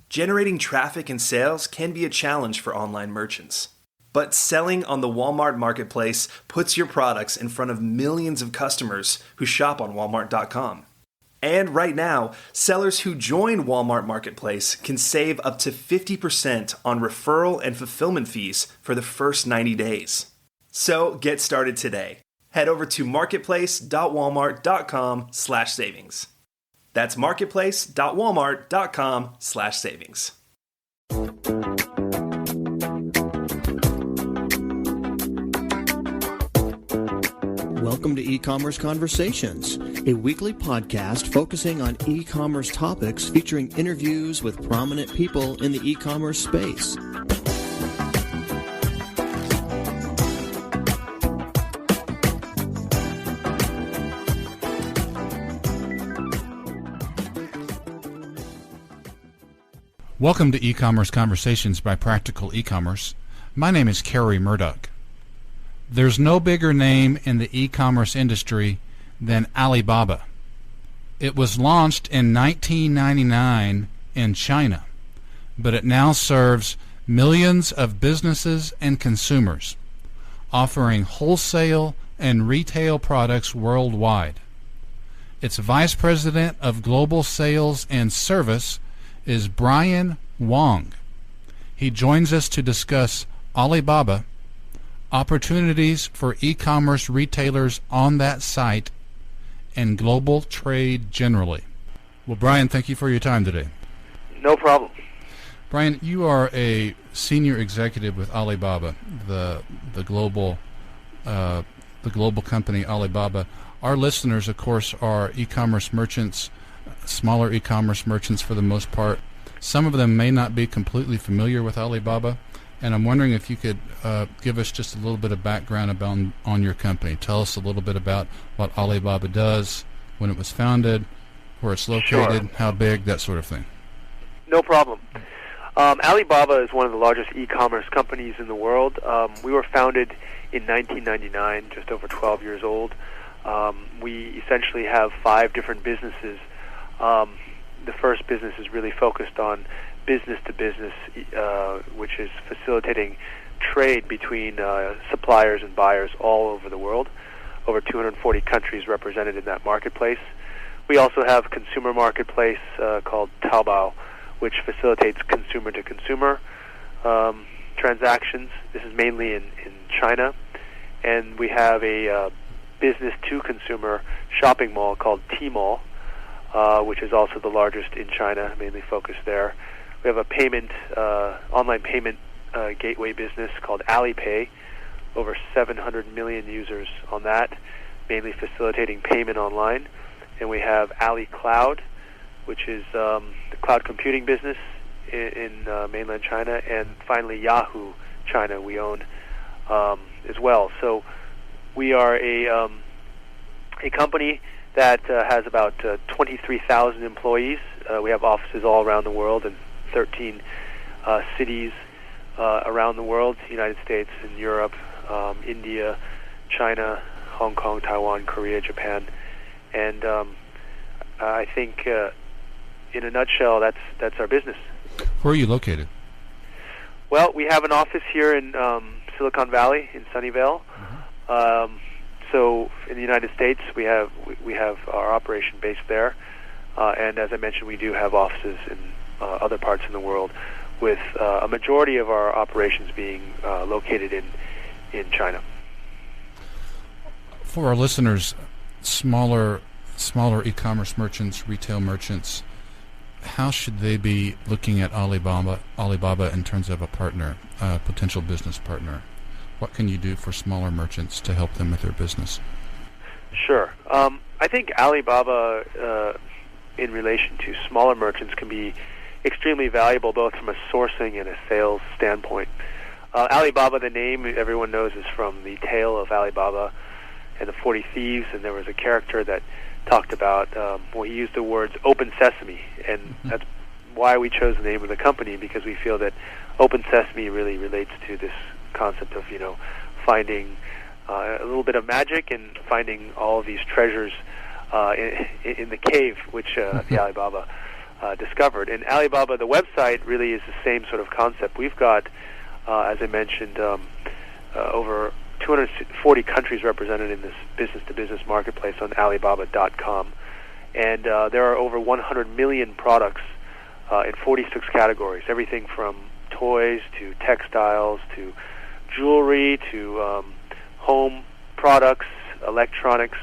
Generating traffic and sales can be a challenge for online merchants. But selling on the Walmart Marketplace puts your products in front of millions of customers who shop on Walmart.com. And right now, sellers who join Walmart Marketplace can save up to 50% on referral and fulfillment fees for the first 90 days. So get started today. Head over to marketplace.walmart.com/savings. That's marketplace.walmart.com/savings. Welcome to E-Commerce Conversations, a weekly podcast focusing on e-commerce topics featuring interviews with prominent people in the e-commerce space. Welcome to E-Commerce Conversations by Practical E-Commerce. My name is Kerry Murdock. There's no bigger name in the e-commerce industry than Alibaba. It was launched in 1999 in China, but it now serves millions of businesses and consumers, offering wholesale and retail products worldwide. Its Vice President of Global Sales and Service is Brian Wong. He joins us to discuss Alibaba, opportunities for e-commerce retailers on that site, and global trade generally. Well, Brian, thank you for your time today. No problem. Brian, you are a senior executive with Alibaba, the global company Alibaba. Our listeners, of course, are e-commerce merchants, smaller e-commerce merchants for the most part. Some of them may not be completely familiar with Alibaba, and I'm wondering if you could give us just a little bit of background on your company. Tell us a little bit about what Alibaba does, when it was founded, where it's located, Sure. how big, that sort of thing. No problem. Alibaba is one of the largest e-commerce companies in the world. We were founded in 1999, just over 12 years old. We essentially have 5 different businesses. The first business is really focused on business-to-business, which is facilitating trade between suppliers and buyers all over the world, over 240 countries represented in that marketplace. We also have a consumer marketplace called Taobao, which facilitates consumer-to-consumer transactions. This is mainly in China. And we have a business-to-consumer shopping mall called Tmall, which is also the largest in China, mainly focused there. We have a online payment gateway business called Alipay, over 700 million users on that, mainly facilitating payment online. And we have Ali Cloud, which is the cloud computing business in mainland China. And finally, Yahoo China we own as well. So we are a company that has about 23,000 employees. We have offices all around the world in 13 cities around the world, United States and Europe, India, China, Hong Kong, Taiwan, Korea, Japan. And I think in a nutshell, that's our business. Where are you located? Well, we have an office here in Silicon Valley, in Sunnyvale. Mm-hmm. So in the United States, we have our operation based there, and as I mentioned, we do have offices in other parts in the world, with a majority of our operations being located in China. For our listeners, smaller e-commerce merchants, retail merchants, how should they be looking at Alibaba in terms of a partner, a potential business partner? What can you do for smaller merchants to help them with their business? Sure. I think Alibaba, in relation to smaller merchants, can be extremely valuable both from a sourcing and a sales standpoint. Alibaba, the name everyone knows, is from the tale of Alibaba and the 40 Thieves, and there was a character that talked about, he used the words open sesame, and that's why we chose the name of the company, because we feel that open sesame really relates to this concept of, finding a little bit of magic and finding all of these treasures in the cave, which the Alibaba discovered. And Alibaba, the website, really is the same sort of concept. We've got, as I mentioned, over 240 countries represented in this business-to-business marketplace on Alibaba.com. And there are over 100 million products in 46 categories, everything from toys to textiles to jewelry to home products, electronics,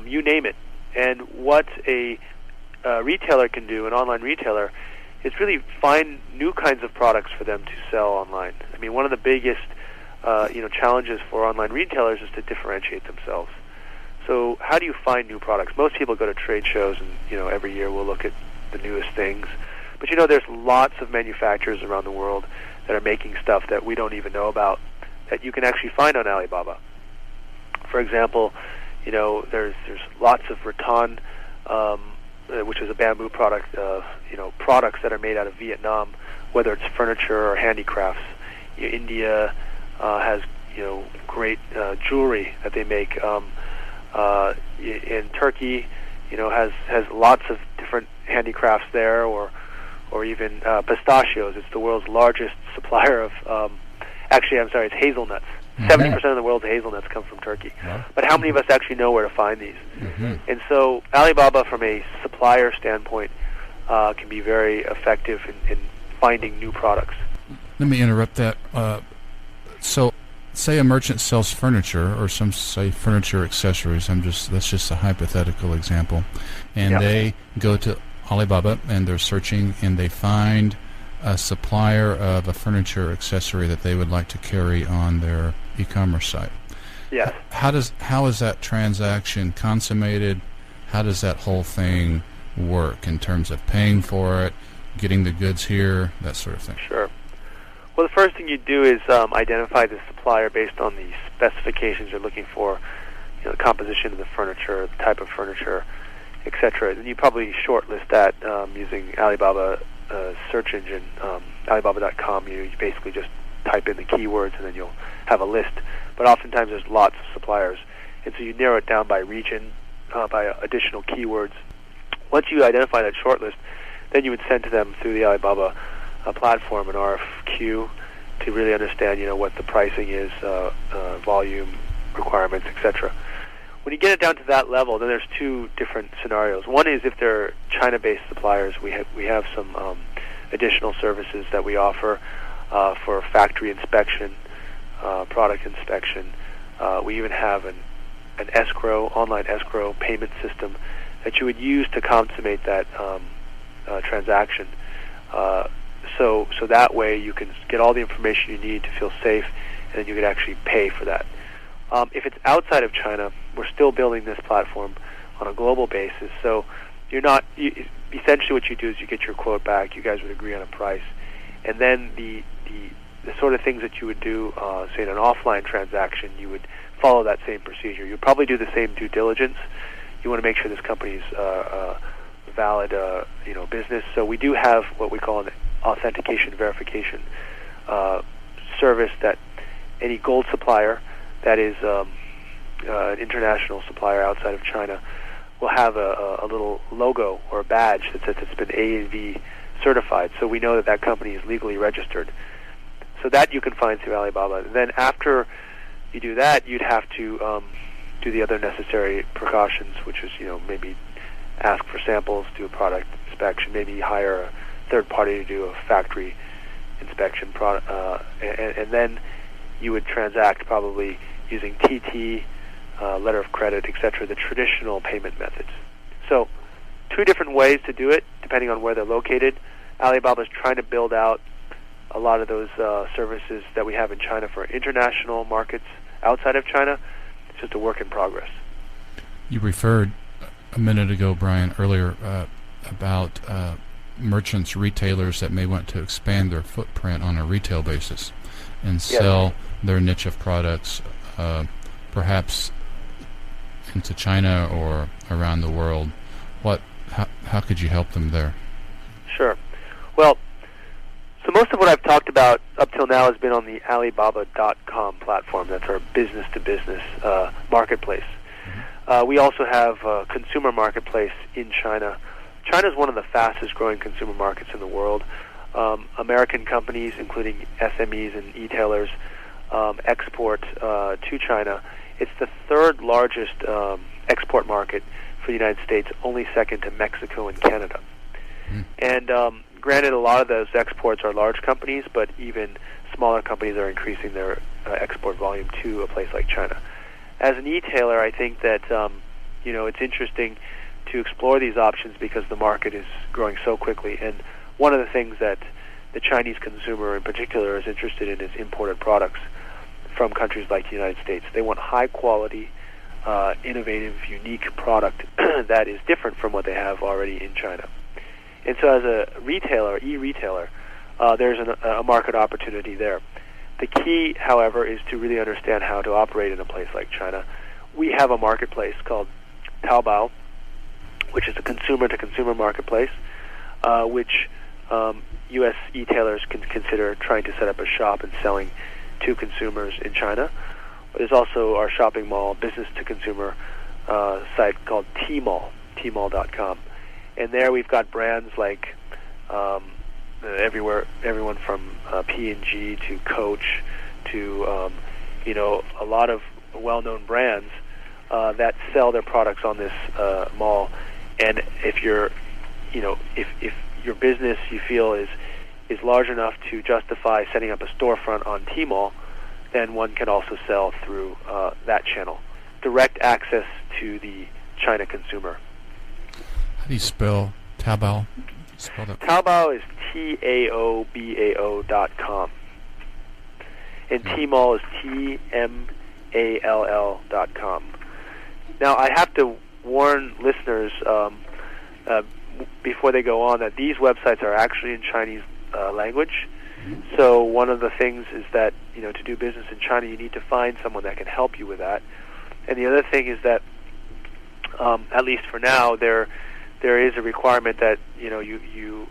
you name it. And what a retailer can do, an online retailer, is really find new kinds of products for them to sell online. I mean, one of the biggest challenges for online retailers is to differentiate themselves. So how do you find new products? Most people go to trade shows and, every year we'll look at the newest things. But, there's lots of manufacturers around the world that are making stuff that we don't even know about that you can actually find on Alibaba. For example, there's lots of rattan, which is a bamboo product, products that are made out of Vietnam, whether it's furniture or handicrafts. India has, great jewelry that they make. In Turkey, has lots of different handicrafts there, or even pistachios. It's the world's largest supplier of, it's hazelnuts. 70% of the world's hazelnuts come from Turkey. Yeah. But how many of us actually know where to find these? Mm-hmm. And so Alibaba, from a supplier standpoint, can be very effective in finding new products. Let me interrupt that. So, say a merchant sells furniture, or some say furniture accessories. That's just a hypothetical example, and they go to Alibaba and they're searching and they find a supplier of a furniture accessory that they would like to carry on their e-commerce site. Yes. How is that transaction consummated? How does that whole thing work in terms of paying for it, getting the goods here, that sort of thing? Sure. Well, the first thing you do is identify the supplier based on the specifications you're looking for, the composition of the furniture, the type of furniture, etc. And you probably shortlist that using Alibaba search engine, Alibaba.com. You basically just type in the keywords and then you'll have a list. But oftentimes there's lots of suppliers, and so you narrow it down by region, by additional keywords. Once you identify that shortlist, then you would send to them through the Alibaba platform an RFQ to really understand, what the pricing is, volume requirements, etc. When you get it down to that level, then there's two different scenarios. One is if they're China-based suppliers, we have some additional services that we offer for factory inspection, product inspection. We even have an online escrow payment system that you would use to consummate that transaction. So that way you can get all the information you need to feel safe, and then you can actually pay for that. If it's outside of China, we're still building this platform on a global basis. So essentially what you do is you get your quote back, you guys would agree on a price, and then the sort of things that you would do, say in an offline transaction, you would follow that same procedure. You'd probably do the same due diligence. You want to make sure this company's valid business. So we do have what we call an authentication verification service that any gold supplier that is an international supplier outside of China will have a little logo or a badge that says it's been A and B certified, so we know that company is legally registered. So that you can find through Alibaba. Then after you do that, you'd have to do the other necessary precautions, which is maybe ask for samples, do a product inspection, maybe hire a third party to do a factory inspection, and then you would transact probably using TT, letter of credit, etc., the traditional payment methods. So two different ways to do it, depending on where they're located. Alibaba's trying to build out a lot of those services that we have in China for international markets outside of China. It's just a work in progress. You referred a minute ago, Brian, earlier about merchants, retailers that may want to expand their footprint on a retail basis and sell their niche of products, perhaps into China or around the world. How could you help them there? Sure. Well, so most of what I've talked about up till now has been on the Alibaba.com platform. That's our business-to-business marketplace. Mm-hmm. We also have a consumer marketplace in China China is one of the fastest-growing consumer markets in the world. American companies, including SMEs and e-tailers, export to China. It's the third largest export market for the United States, only second to Mexico and Canada. And granted, a lot of those exports are large companies, but even smaller companies are increasing their export volume to a place like China. As an e-tailer, I think that it's interesting to explore these options because the market is growing so quickly. And one of the things that the Chinese consumer in particular is interested in is imported products from countries like the United States. They want high-quality, innovative, unique product that is different from what they have already in China. And so as a retailer, e-retailer, there's a market opportunity there. The key, however, is to really understand how to operate in a place like China. We have a marketplace called Taobao, which is a consumer-to-consumer marketplace, which U.S. e-tailers can consider trying to set up a shop and selling to consumers in China. There's also our shopping mall, business-to-consumer site called Tmall, tmall.com. And there we've got brands like everyone from P&G to Coach to a lot of well-known brands that sell their products on this mall. And if you're, if your business you feel is large enough to justify setting up a storefront on Tmall, then one can also sell through that channel. Direct access to the China consumer. How do you spell Taobao? Taobao is Taobao.com. And Tmall is Tmall.com. Now, I have to warn listeners before they go on that these websites are actually in Chinese language. So one of the things is that, to do business in China, you need to find someone that can help you with that. And the other thing is that, at least for now, there is a requirement that you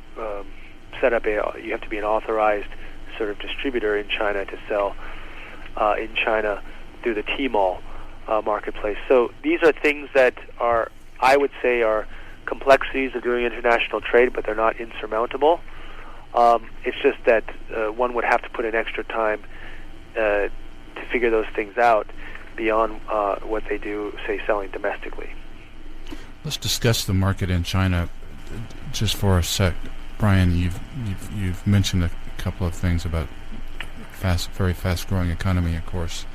set up you have to be an authorized sort of distributor in China to sell in China through the Tmall marketplace. So these are things that I would say are complexities of doing international trade, but they're not insurmountable. It's just that one would have to put in extra time to figure those things out beyond what they do, say, selling domestically. Let's discuss the market in China just for a sec. Brian, you've mentioned a couple of things about very fast-growing economy, of course.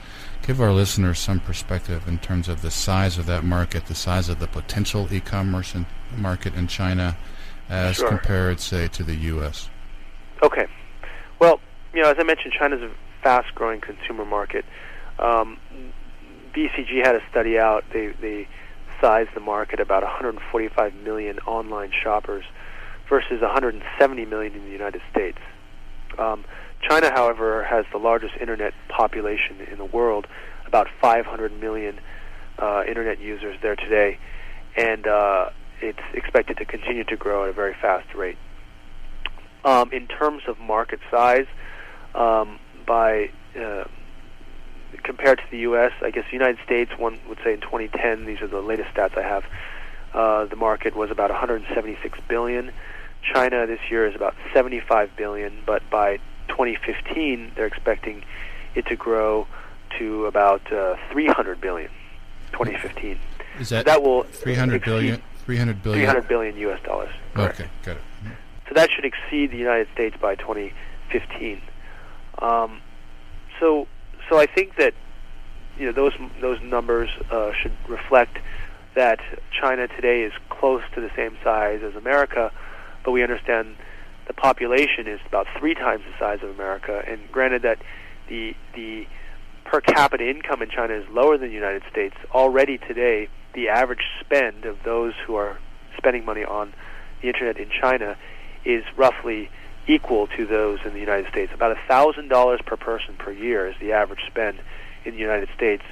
Give our listeners some perspective in terms of the size of that market, the size of the potential e-commerce market in China as compared, say, to the U.S. Okay. Well, as I mentioned, China's a fast-growing consumer market. BCG had a study out. They sized the market about 145 million online shoppers versus 170 million in the United States. China, however, has the largest internet population in the world, about 500 million internet users there today, and it's expected to continue to grow at a very fast rate. In terms of market size, compared to the U.S., I guess the United States, one would say in 2010, these are the latest stats I have, the market was about 176 billion. China this year is about 75 billion, but by 2015, they're expecting it to grow to about 300 billion. 2015. Is that, so that will 300 billion? 300 billion. 300 billion U.S. dollars. Correct. Okay, got it. So that should exceed the United States by 2015. So I think that those numbers should reflect that China today is close to the same size as America, but we understand the population is about 3 times the size of America. And granted that the per capita income in China is lower than the United States, already today the average spend of those who are spending money on the internet in China is roughly equal to those in the United States. About $1,000 per person per year is the average spend in the United States.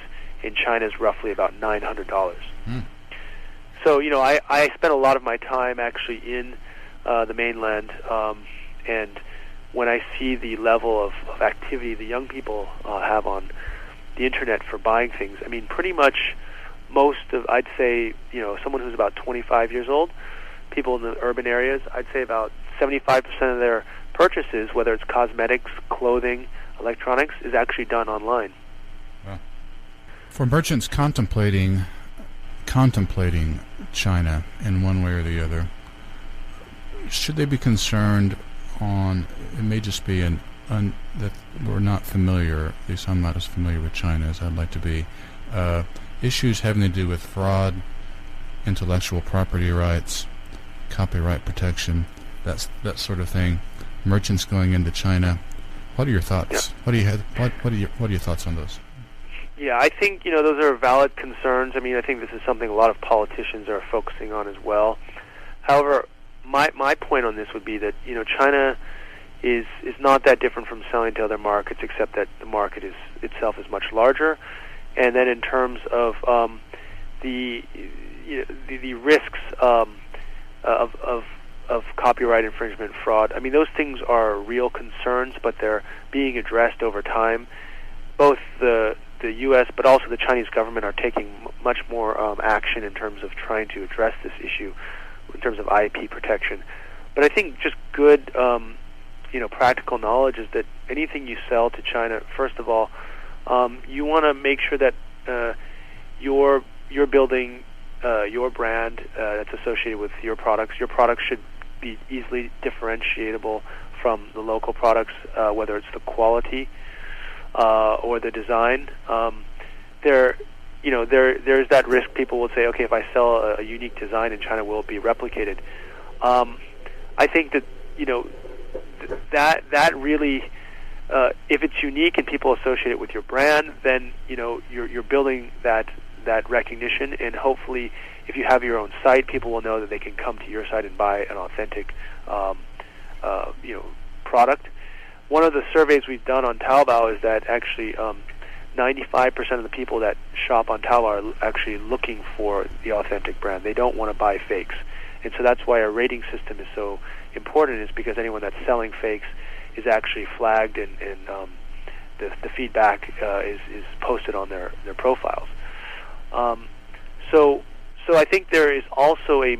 In China is roughly about $900. So, I spent a lot of my time actually in the mainland, and when I see the level of activity the young people have on the internet for buying things, pretty much most of, I'd say, someone who's about 25 years old, people in the urban areas, I'd say about 75% of their purchases, whether it's cosmetics, clothing, electronics, is actually done online. Wow. For merchants contemplating China in one way or the other, should they be concerned on, it may just be that we're not familiar, at least I'm not as familiar with China as I'd like to be, issues having to do with fraud, intellectual property rights, copyright protection, that sort of thing, merchants going into China. What are your thoughts? Yeah. What are your thoughts on those? Yeah, I think those are valid concerns. I mean, I think this is something a lot of politicians are focusing on as well. However, my point on this would be that China is not that different from selling to other markets, except that the market itself is much larger. And then in terms of the risks of copyright infringement, fraud, I mean, those things are real concerns, but they're being addressed over time. Both the U.S. but also the Chinese government are taking much more action in terms of trying to address this issue in terms of IP protection. But I think just good, practical knowledge is that anything you sell to China, first of all, you want to make sure that you're building your brand that's associated with your products. Your products should be easily differentiable from the local products, whether it's the quality or the design. There's that risk. People will say, okay, if I sell a unique design in China, will it be replicated? I think that that really, if it's unique and people associate it with your brand, then you're building that recognition, and hopefully, if you have your own site, people will know that they can come to your site and buy an authentic, product. One of the surveys we've done on Taobao is that actually 95% of the people that shop on Taobao are actually looking for the authentic brand. They don't want to buy fakes. And so that's why our rating system is so important, is because anyone that's selling fakes is actually flagged, and the feedback is posted on their profiles. So I think there is also a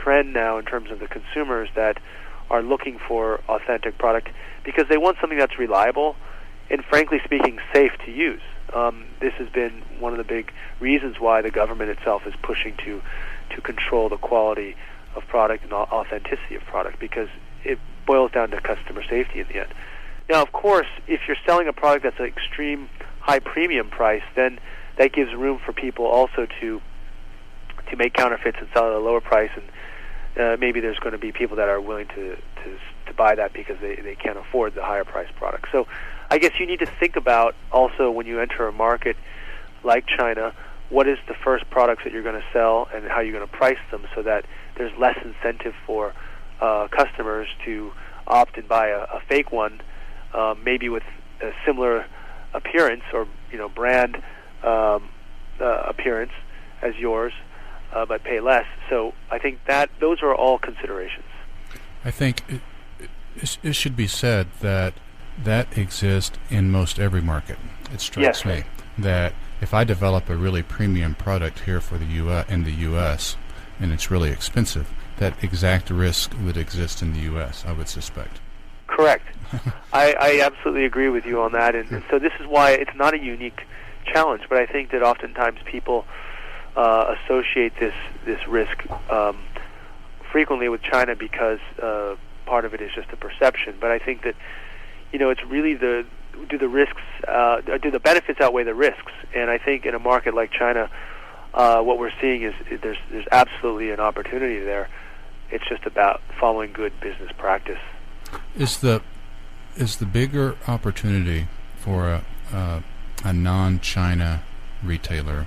trend now in terms of the consumers that are looking for authentic product because they want something that's reliable and, frankly speaking, safe to use. This has been one of the big reasons why the government itself is pushing to control the quality of product and authenticity of product, because it boils down to customer safety in the end. Now, of course, if you're selling a product that's an extreme high premium price, then that gives room for people also to make counterfeits and sell at a lower price, and maybe there's going to be people that are willing to buy that because they can't afford the higher priced product. So I guess you need to think about also, when you enter a market like China, what is the first products that you're going to sell and how you're going to price them, so that there's less incentive for customers to opt and buy a fake one, maybe with a similar appearance or brand appearance as yours, but pay less. So I think that those are all considerations. I think it should be said that exists in most every market. It strikes me that if I develop a really premium product here for the in the U.S. and it's really expensive, that exact risk would exist in the U.S., I would suspect. Correct. I absolutely agree with you on that, and so this is why it's not a unique challenge, but I think that oftentimes people associate this risk frequently with China because part of it is just a perception. But I think that it's really do the benefits outweigh the risks? And I think in a market like China, what we're seeing is there's absolutely an opportunity there. It's just about following good business practice. Is the bigger opportunity for a non-China retailer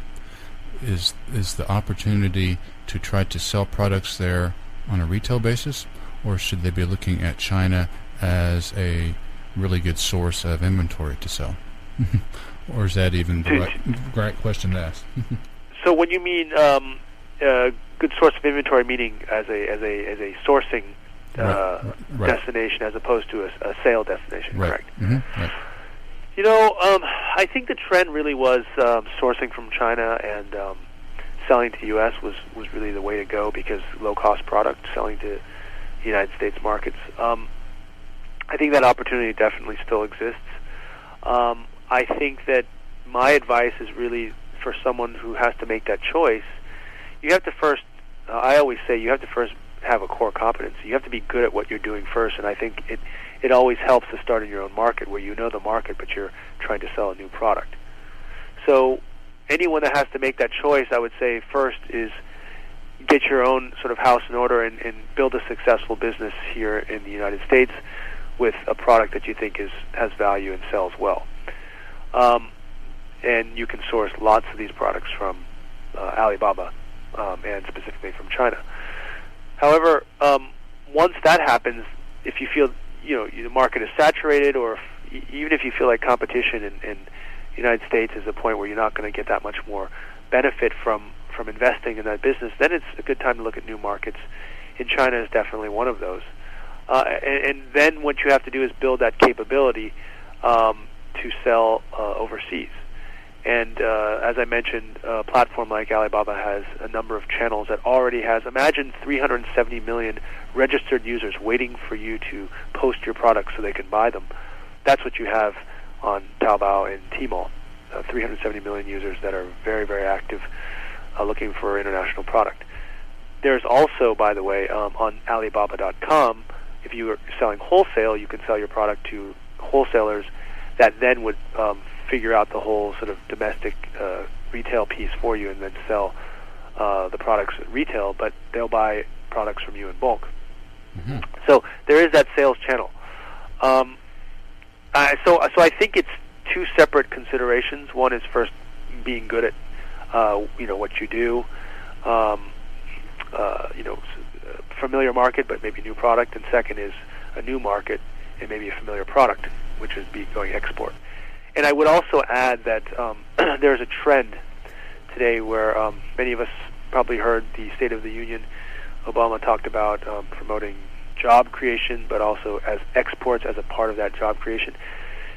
is the opportunity to try to sell products there on a retail basis, or should they be looking at China as a really good source of inventory to sell? Or is that even the right question to ask? So when you mean good source of inventory, meaning as a sourcing right. destination as opposed to a sale destination, right. Correct? Mm-hmm. Right. I think the trend really was sourcing from China and selling to the U.S. was really the way to go because low-cost product selling to the United States markets. I think that opportunity definitely still exists. I think that my advice is really for someone who has to make that choice, you have to first, I always say you have to first have a core competency. You have to be good at what you're doing first, and I think it always helps to start in your own market where you know the market but you're trying to sell a new product. So anyone that has to make that choice, I would say first is get your own sort of house in order and build a successful business here in the United States with a product that you think has value and sells well. And you can source lots of these products from Alibaba and specifically from China. However, once that happens, if you feel the market is saturated, or even if you feel like competition in the United States is a point where you're not going to get that much more benefit from investing in that business, then it's a good time to look at new markets. And China is definitely one of those. And then what you have to do is build that capability to sell overseas. And as I mentioned, a platform like Alibaba has a number of channels that already has, imagine 370 million registered users waiting for you to post your products so they can buy them. That's what you have on Taobao and Tmall, 370 million users that are very, very active looking for international product. There's also, by the way, on Alibaba.com, if you are selling wholesale, you can sell your product to wholesalers that then would figure out the whole sort of domestic retail piece for you and then sell the products at retail, but they'll buy products from you in bulk. Mm-hmm. So there is that sales channel. So I think it's two separate considerations. One is first being good at what you do, familiar market but maybe new product, and second is a new market and maybe a familiar product, which is going export. And I would also add that there's a trend today where many of us probably heard the State of the Union. Obama talked about promoting job creation, but also as exports as a part of that job creation.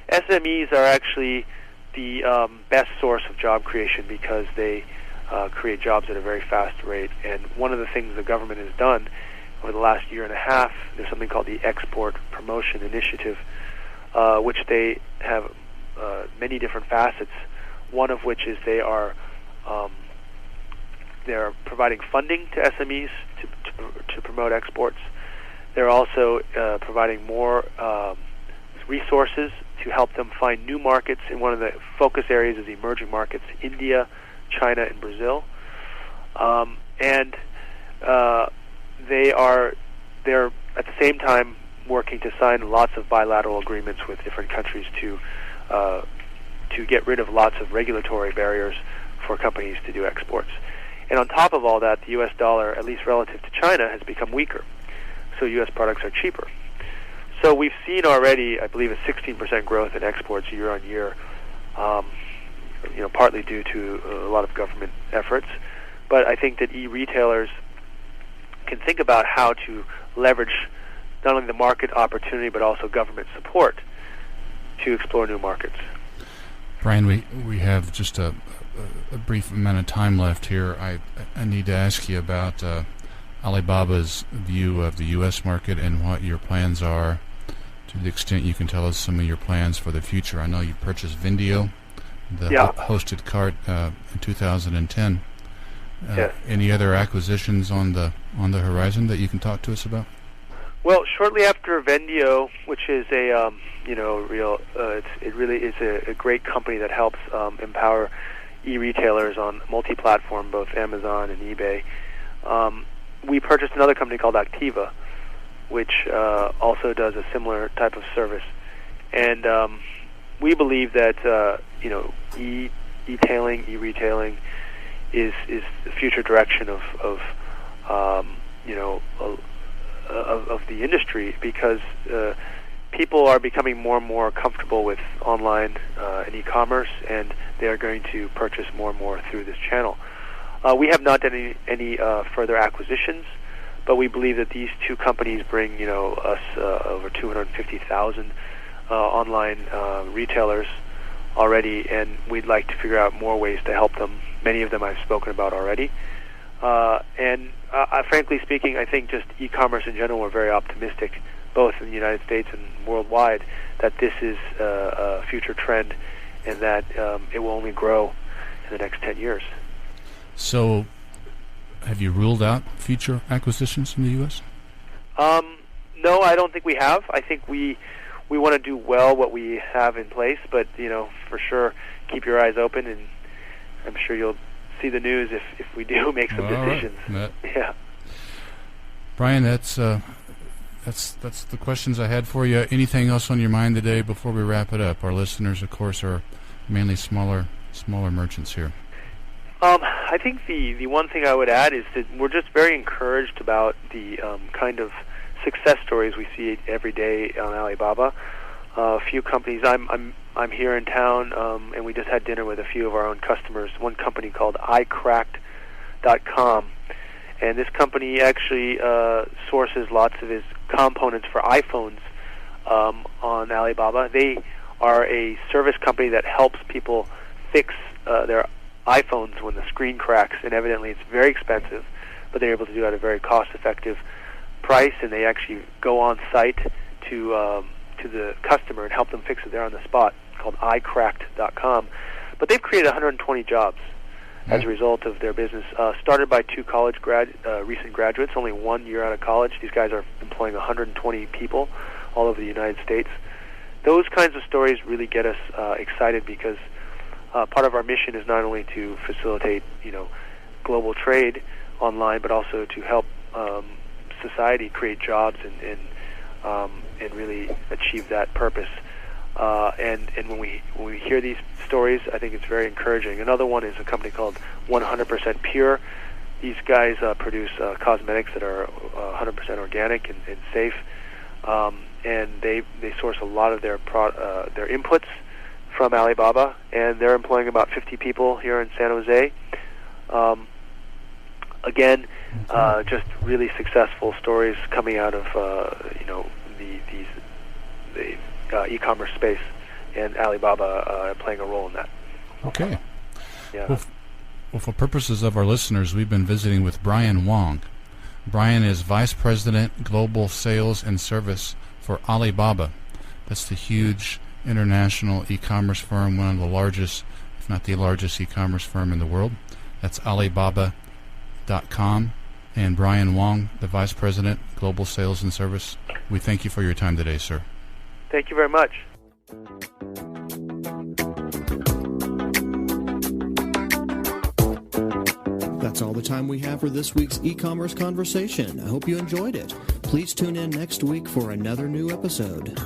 SMEs are actually the best source of job creation because they create jobs at a very fast rate. And one of the things the government has done over the last year and a half, there's something called the Export Promotion Initiative, which they have many different facets. One of which is they're providing funding to SMEs to promote exports. They're also providing more resources to help them find new markets. And one of the focus areas is emerging markets: India, China, and Brazil. They're at the same time working to sign lots of bilateral agreements with different countries to get rid of lots of regulatory barriers for companies to do exports. And on top of all that, the U.S. dollar, at least relative to China, has become weaker. So U.S. products are cheaper. So we've seen already, I believe, a 16% growth in exports year on year, partly due to a lot of government efforts. But I think that e-retailers can think about how to leverage not only the market opportunity but also government support to explore new markets. Brian, we have just a brief amount of time left here. I need to ask you about Alibaba's view of the U.S. market and what your plans are, to the extent you can tell us some of your plans for the future. I know you purchased Vendio, the hosted cart, in 2010. Yes. Any other acquisitions on the horizon that you can talk to us about? Well, shortly after Vendio, which is it really is a great company that helps empower e-retailers on multi-platform, both Amazon and eBay. We purchased another company called Activa, which also does a similar type of service. And we believe that e-tailing, e-retailing is the future direction of the industry, because people are becoming more and more comfortable with online and e-commerce, and they are going to purchase more and more through this channel. We have not done any further acquisitions, but we believe that these two companies bring us over 250,000 online retailers already, and we'd like to figure out more ways to help them many of them I've spoken about already. And frankly speaking, I think just e-commerce in general, we're very optimistic, both in the United States and worldwide, that this is a future trend and that it will only grow in the next 10 years. So, have you ruled out future acquisitions in the U.S.? No, I don't think we have. I think we want to do well what we have in place, but for sure, keep your eyes open, and I'm sure you'll see the news if we do make some decisions. Right. Yeah. Brian, that's the questions I had for you. Anything else on your mind today before we wrap it up? Our listeners, of course, are mainly smaller merchants here. I think the one thing I would add is that we're just very encouraged about the kind of success stories we see every day on Alibaba. A few companies. I'm here in town, and we just had dinner with a few of our own customers. One company called iCracked.com, and this company actually sources lots of its components for iPhones on Alibaba. They are a service company that helps people fix their iPhones when the screen cracks, and evidently it's very expensive, but they're able to do it at a very cost-effective price, and they actually go on site to the customer and help them fix it there on the spot, called iCracked.com. But they've created 120 jobs as a result of their business. Started by two recent graduates, only 1 year out of college. These guys are employing 120 people all over the United States. Those kinds of stories really get us excited, because part of our mission is not only to facilitate, global trade online, but also to help society create jobs and really achieve that purpose. And when we hear these stories, I think it's very encouraging. Another one is a company called 100% Pure. These guys produce cosmetics that are 100% organic and safe, and they source a lot of their inputs from Alibaba, and they're employing about 50 people here in San Jose. Again, just really successful stories coming out of the e-commerce space, and Alibaba playing a role in that. Okay. Yeah. Well, for purposes of our listeners, we've been visiting with Brian Wong. Brian is Vice President, Global Sales and Service for Alibaba. That's the huge international e-commerce firm, one of the largest, if not the largest e-commerce firm in the world. That's Alibaba.com. And Brian Wong, the Vice President, Global Sales and Service. We thank you for your time today, sir. Thank you very much. That's all the time we have for this week's e-commerce conversation. I hope you enjoyed it. Please tune in next week for another new episode.